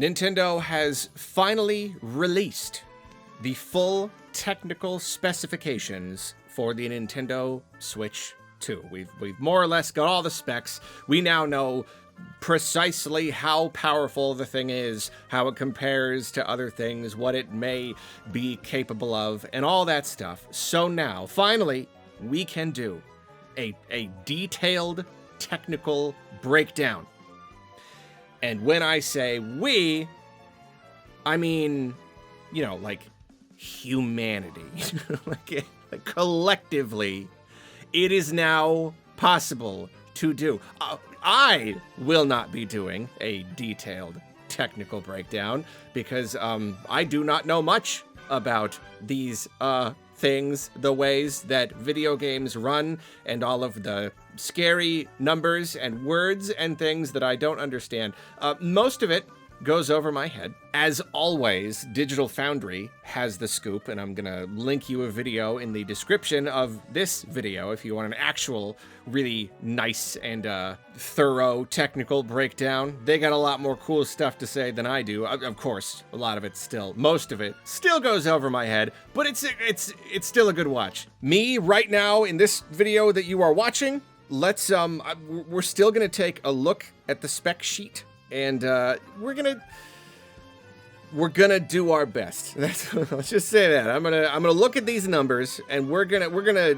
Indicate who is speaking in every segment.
Speaker 1: Nintendo has finally released the full technical specifications for the Nintendo Switch 2. We've more or less got all the specs. We now know precisely how powerful the thing is, how it compares to other things, what it may be capable of, and all that stuff. So now, finally, we can do a detailed technical breakdown. And when I say we, I mean, you know, like humanity. like collectively, it is now possible to do. I will not be doing a detailed technical breakdown because I do not know much about these things, the ways that video games run, and all of the scary numbers and words and things that I don't understand. Most of it goes over my head. As always, Digital Foundry has the scoop, and I'm gonna link you a video in the description of this video if you want an actual really nice and thorough technical breakdown. They got a lot more cool stuff to say than I do. Of course, a lot of it most of it still goes over my head, but it's still a good watch. Me, right now, in this video that you are watching, let's, we're still gonna take a look at the spec sheet. And we're gonna do our best. Let's just say that. I'm gonna look at these numbers, and we're gonna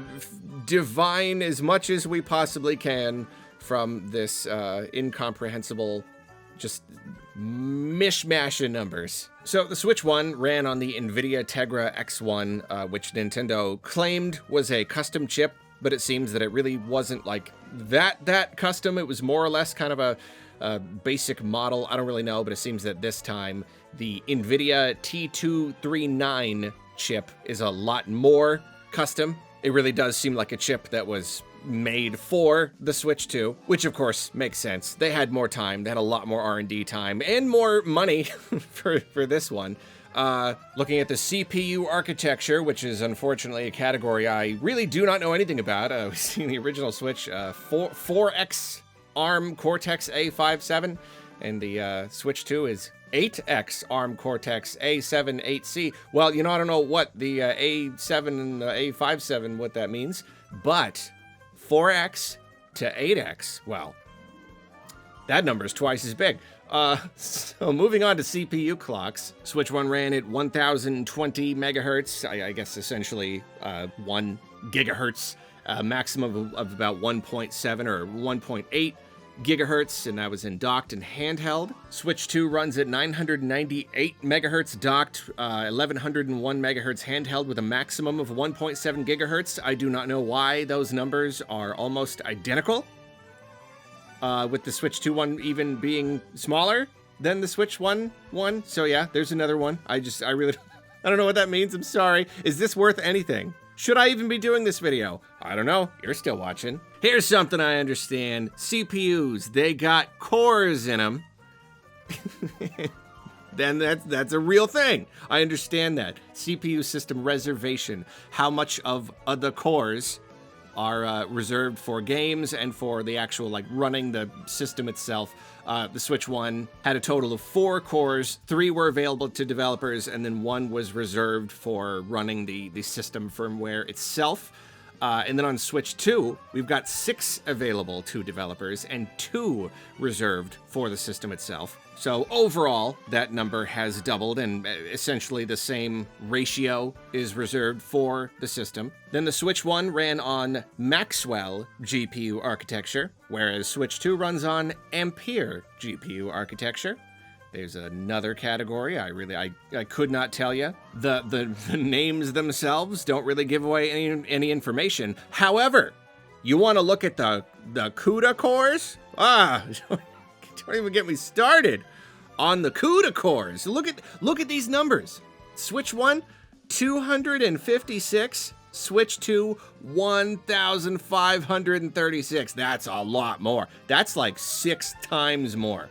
Speaker 1: divine as much as we possibly can from this incomprehensible, just mishmash of numbers. So the Switch 1 ran on the NVIDIA Tegra X1, which Nintendo claimed was a custom chip, but it seems that it really wasn't like that custom. It was more or less kind of a basic model. I don't really know, but it seems that this time the NVIDIA T239 chip is a lot more custom. It really does seem like a chip that was made for the Switch 2, which of course makes sense. They had more time, they had a lot more R&D time, and more money for this one. Looking at the CPU architecture, which is unfortunately a category I really do not know anything about. We've seen the original Switch, 4X ARM Cortex-A57, and the Switch 2 is 8X ARM Cortex-A7 8C. Well, you know, I don't know what the A7 and the A57, what that means, but 4X to 8X, well, that number is twice as big. So moving on to CPU clocks, Switch 1 ran at 1020 megahertz, I guess essentially 1 gigahertz, maximum of about 1.7 or 1.8 gigahertz, and that was in docked and handheld. Switch 2 runs at 998 megahertz docked, 1101 megahertz handheld with a maximum of 1.7 gigahertz. I do not know why those numbers are almost identical, with the Switch 2 one even being smaller than the Switch 1 one. So yeah, there's another one. I really, I don't know what that means. I'm sorry. Is this worth anything? Should I even be doing this video? I don't know. You're still watching. Here's something I understand. CPUs, they got cores in them. Then that's a real thing. I understand that. CPU system reservation. How much of the cores are reserved for games and for the actual, like, running the system itself. The Switch 1 had a total of 4 cores, 3 were available to developers, and then 1 was reserved for running the system firmware itself. And then on Switch 2, we've got 6 available to developers and 2 reserved for the system itself. So overall, that number has doubled, and essentially the same ratio is reserved for the system. Then the Switch 1 ran on Maxwell GPU architecture, whereas Switch 2 runs on Ampere GPU architecture. There's another category I could not tell you. The names themselves don't really give away any information. However, you want to look at the CUDA cores? Don't even get me started on the CUDA cores. Look at these numbers. Switch 1, 256. Switch 2, 1,536. That's a lot more. That's like 6 times more.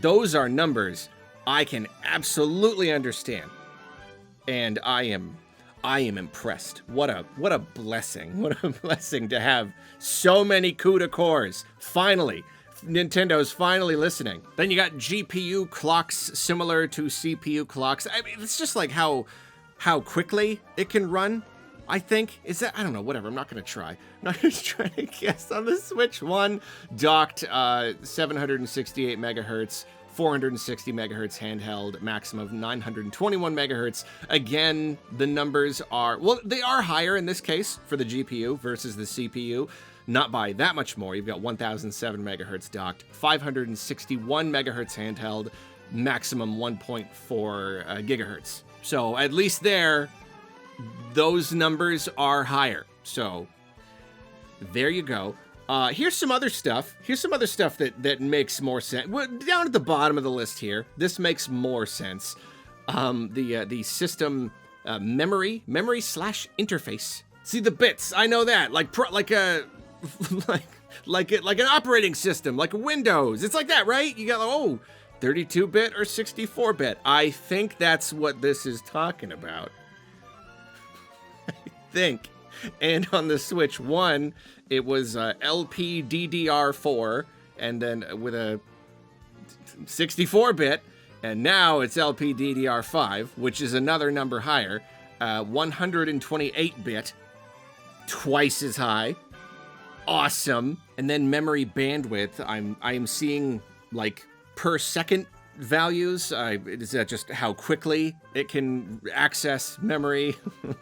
Speaker 1: Those are numbers I can absolutely understand, and I am impressed. What a blessing! What a blessing to have so many CUDA cores. Finally, Nintendo's finally listening. Then you got GPU clocks similar to CPU clocks. I mean, it's just like how quickly it can run. I think, is that, I don't know, whatever, I'm not going to try. I'm not going to try to guess on the Switch 1. Docked 768 megahertz, 460 megahertz handheld, maximum of 921 megahertz. Again, the numbers are, well, they are higher in this case for the GPU versus the CPU. Not by that much more. You've got 1007 megahertz docked, 561 megahertz handheld, maximum 1.4 gigahertz. So at least there, those numbers are higher. So there you go. Here's some other stuff. Here's some other stuff that makes more sense. Well, down at the bottom of the list here, this makes more sense. The system memory slash interface. See the bits. I know that. Like an operating system, like Windows. It's like that, right? You got 32-bit or 64-bit. I think that's what this is talking about. Think. And on the Switch 1, it was LPDDR4, and then with a 64-bit, and now it's LPDDR5, which is another number higher, 128-bit, twice as high. Awesome. And then memory bandwidth, I'm seeing like per second values. Is that just how quickly it can access memory?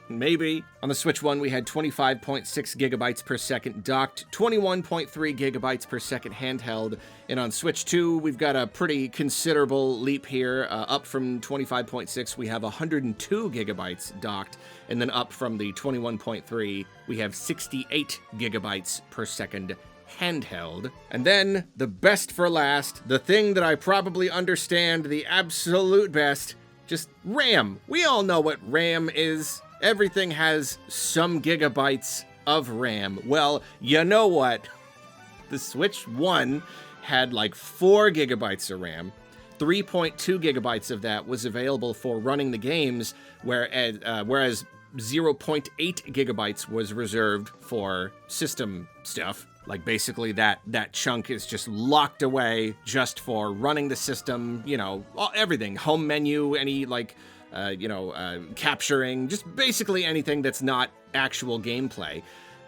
Speaker 1: Maybe. On the Switch 1, we had 25.6 gigabytes per second docked, 21.3 gigabytes per second handheld. And on Switch 2, we've got a pretty considerable leap here. Up from 25.6, we have 102 gigabytes docked. And then up from the 21.3, we have 68 gigabytes per second handheld. And then, the best for last, the thing that I probably understand the absolute best, just RAM. We all know what RAM is. Everything has some gigabytes of RAM. Well, you know what? The Switch 1 had like 4 gigabytes of RAM. 3.2 gigabytes of that was available for running the games, whereas 0.8 gigabytes was reserved for system stuff. Like basically that chunk is just locked away just for running the system, everything, home menu, any capturing, just basically anything that's not actual gameplay.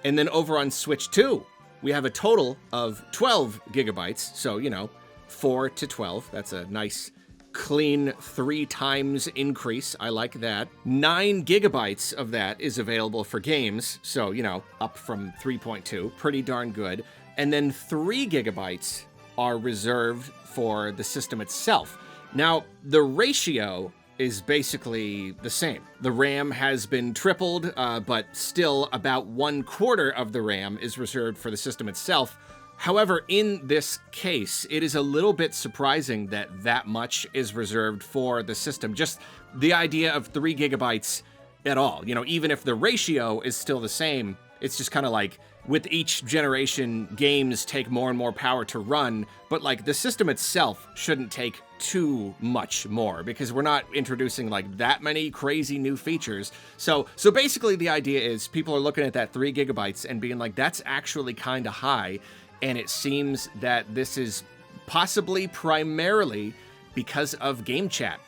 Speaker 1: And then over on Switch 2, we have a total of 12 gigabytes. So, 4 to 12, that's a nice clean 3 times increase. I like that. 9 gigabytes of that is available for games. So, up from 3.2, pretty darn good. And then 3 gigabytes are reserved for the system itself. Now, the ratio is basically the same. The RAM has been tripled, but still about 1/4 of the RAM is reserved for the system itself. However, in this case, it is a little bit surprising that much is reserved for the system. Just the idea of 3 gigabytes at all. Even if the ratio is still the same, it's just kind of like with each generation, games take more and more power to run, but like the system itself shouldn't take too much more because we're not introducing like that many crazy new features. So basically the idea is people are looking at that 3 gigabytes and being like, that's actually kind of high. And it seems that this is possibly primarily because of game chat.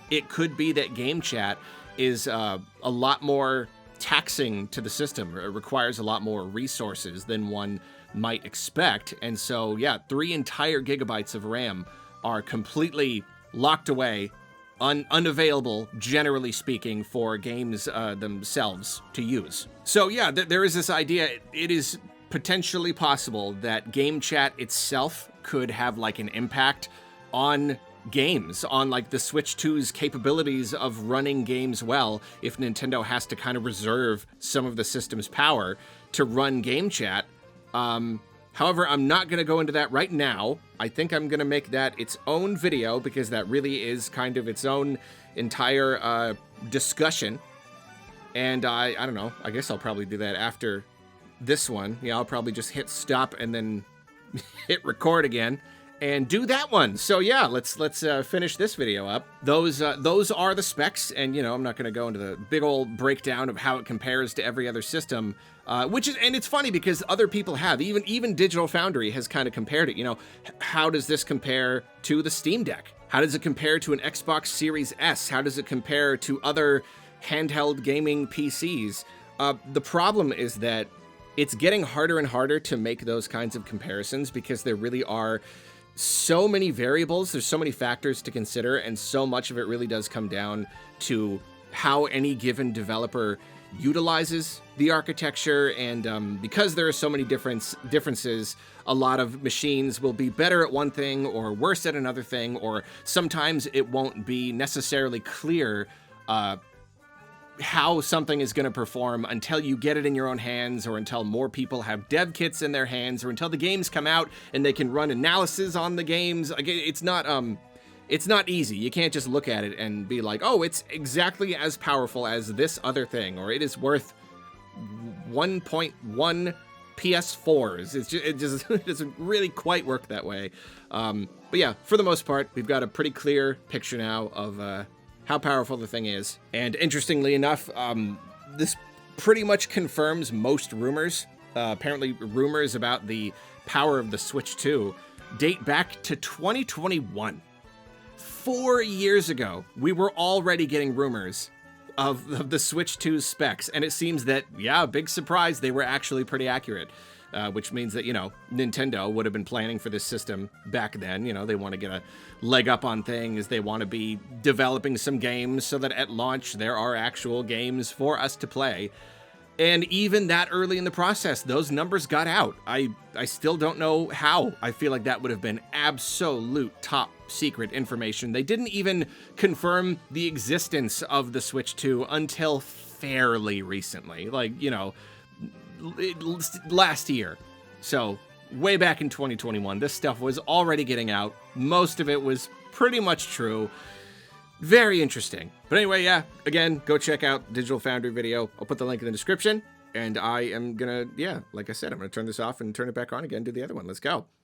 Speaker 1: It could be that game chat is a lot more taxing to the system. It requires a lot more resources than one might expect. And so, 3 entire gigabytes of RAM are completely locked away, unavailable, generally speaking, for games themselves to use. So, there is this idea. It is potentially possible that game chat itself could have like an impact on games, on like the Switch 2's capabilities of running games well, if Nintendo has to kind of reserve some of the system's power to run game chat. However, I'm not going to go into that right now. I think I'm going to make that its own video because that really is kind of its own entire discussion. And I don't know, I guess I'll probably do that after this one. I'll probably just hit stop and then hit record again and do that one. So yeah, let's finish this video up. Those are the specs, and I'm not going to go into the big old breakdown of how it compares to every other system, and it's funny because other people have, even Digital Foundry has kind of compared it. How does this compare to the Steam Deck? How does it compare to an Xbox Series S? How does it compare to other handheld gaming PCs? The problem is that it's getting harder and harder to make those kinds of comparisons because there really are so many variables, there's so many factors to consider, and so much of it really does come down to how any given developer utilizes the architecture, and because there are so many differences, a lot of machines will be better at one thing or worse at another thing, or sometimes it won't be necessarily clear how something is going to perform until you get it in your own hands, or until more people have dev kits in their hands, or until the games come out and they can run analysis on the games. Like, it's not easy. You can't just look at it and be like, oh, it's exactly as powerful as this other thing, or it is worth 1.1 PS4s. It doesn't really quite work that way. But yeah, for the most part, we've got a pretty clear picture now of how powerful the thing is. And interestingly enough, this pretty much confirms most rumors. Apparently rumors about the power of the Switch 2 date back to 2021. 4 years ago, we were already getting rumors of the Switch 2's specs, and it seems that, yeah, big surprise, they were actually pretty accurate. Which means that, Nintendo would have been planning for this system back then. They want to get a leg up on things. They want to be developing some games so that at launch there are actual games for us to play. And even that early in the process, those numbers got out. I still don't know how. I feel like that would have been absolute top secret information. They didn't even confirm the existence of the Switch 2 until fairly recently. Last year. So way back in 2021, this stuff was already getting out. Most of it was pretty much true. Very interesting. But anyway, yeah, again, go check out Digital Foundry video. I'll put the link in the description. And I am gonna, like I said, I'm gonna turn this off and turn it back on again, do the other one. Let's go.